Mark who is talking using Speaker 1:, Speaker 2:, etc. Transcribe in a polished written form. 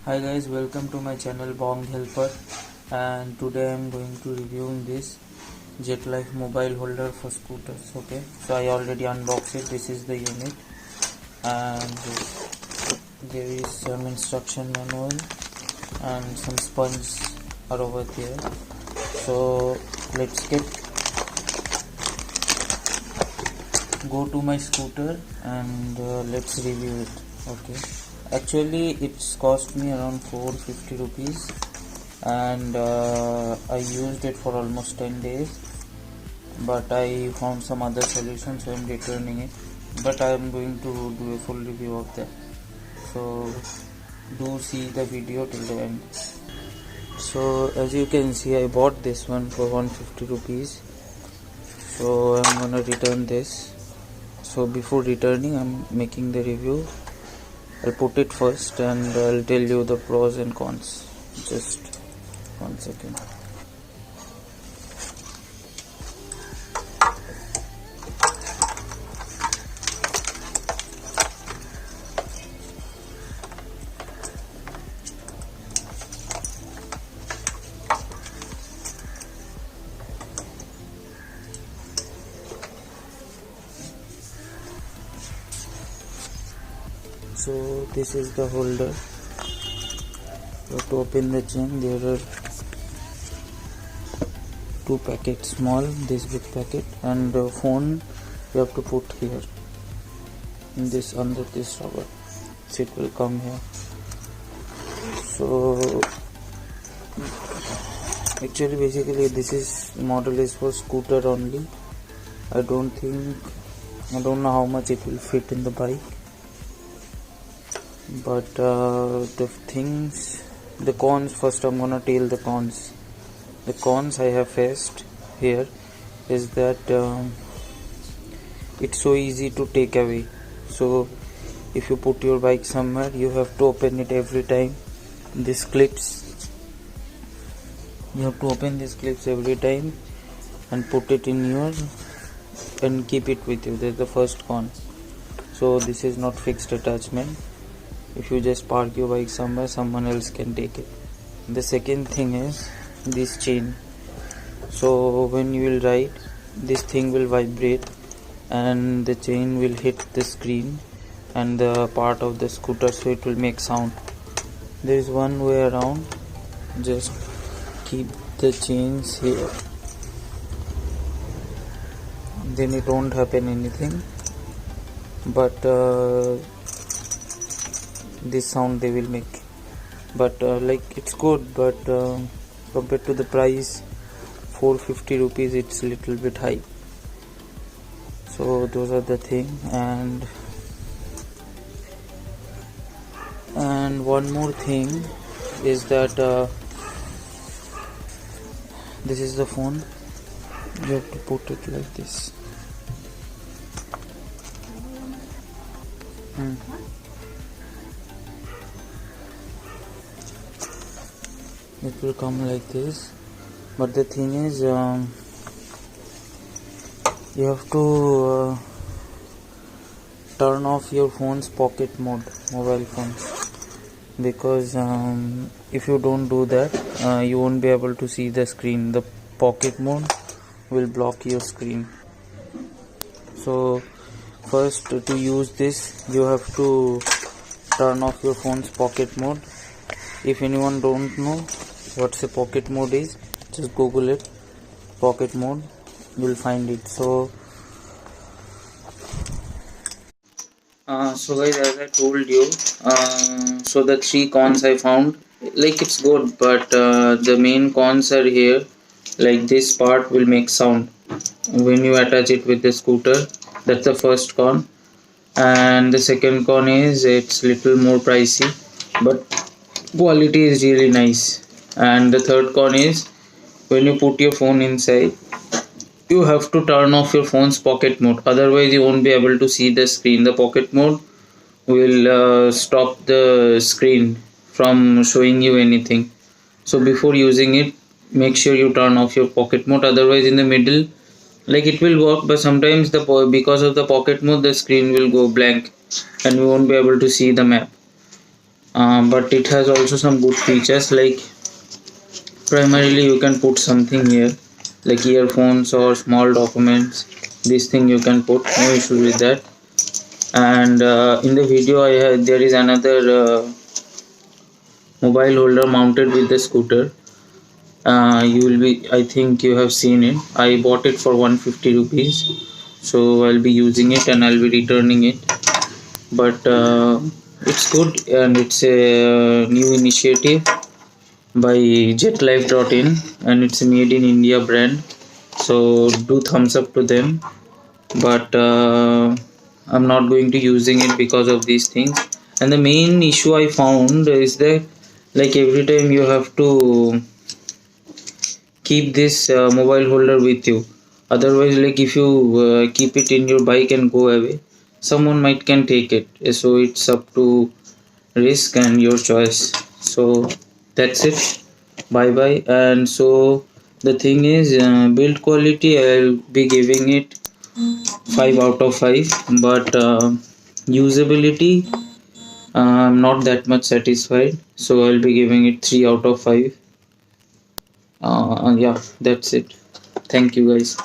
Speaker 1: Hi guys, welcome to my channel Bong Helper, and today I am going to review this JetLife mobile holder for scooters. Okay, so I already unboxed it. This is the unit, and there is some instruction manual and some sponge are over there. So let's go to my scooter and let's review it. Okay, actually it's cost me around 450 rupees, and I used it for almost 10 days, but I found some other solution, so I'm returning it. But I am going to do a full review of that, so do see the video till the end. So as you can see, I bought this one for 150 rupees, so I'm gonna return this. So before returning, I'm making the review. I'll put it first and I'll tell you the pros and cons. Just 1 second. So this is the holder. So to open the chain, there are two packets, small, this big packet, and the phone you have to put here in this, under this rubber, so it will come here. So actually basically this model is for scooter only. I don't know how much it will fit in the bike, but the cons first. I'm gonna tell the cons. The cons I have faced here is that it's so easy to take away. So if you put your bike somewhere, you have to open it every time. These clips, you have to open these clips every time and put it in your and keep it with you. That's the first con. So this is not fixed attachment. If you just park your bike somewhere, someone else can take it. The second thing is this chain. So when you will ride, this thing will vibrate and the chain will hit the screen and the part of the scooter, so it will make sound. There is one way around. Just keep the chains here, then it won't happen anything, but this sound they will make. But like it's good, but compared to the price 450 rupees, it's a little bit high. So those are the thing. And one more thing is that this is the phone. You have to put it like this. It will come like this, but the thing is you have to turn off your phone's pocket mode, mobile phones, because if you don't do that, you won't be able to see the screen. The pocket mode will block your screen. So first, to use this, you have to turn off your phone's pocket mode. If anyone don't know what's a pocket mode is, just google it, pocket mode, you will find it. So guys, as I told you, so the three cons I found, like it's good, but the main cons are here. Like this part will make sound when you attach it with the scooter. That's the first con. And the second con is it's little more pricey, but quality is really nice. And the third con is when you put your phone inside, you have to turn off your phone's pocket mode, otherwise you won't be able to see the screen. The pocket mode will stop the screen from showing you anything. So before using it, make sure you turn off your pocket mode, otherwise in the middle, like it will work, but sometimes because of the pocket mode, the screen will go blank and we won't be able to see the map. but it has also some good features, like primarily you can put something here like earphones or small documents. This thing you can put, no issue with that. And in the video I have, there is another mobile holder mounted with the scooter. You will be, I think you have seen it. I bought it for 150 rupees, so I'll be using it and I'll be returning it. But it's good, and it's a new initiative by jetlife.in, and it's a made in India brand, so do thumbs up to them. But I'm not going to using it because of these things. And the main issue I found is that, like, every time you have to keep this mobile holder with you. Otherwise, like, if you keep it in your bike and go away, someone might can take it. So it's up to risk and your choice. So that's it. Bye bye. And so the thing is, build quality, I'll be giving it 5 out of 5, but usability, I'm not that much satisfied, so I'll be giving it 3 out of 5. Yeah, that's it. Thank you guys.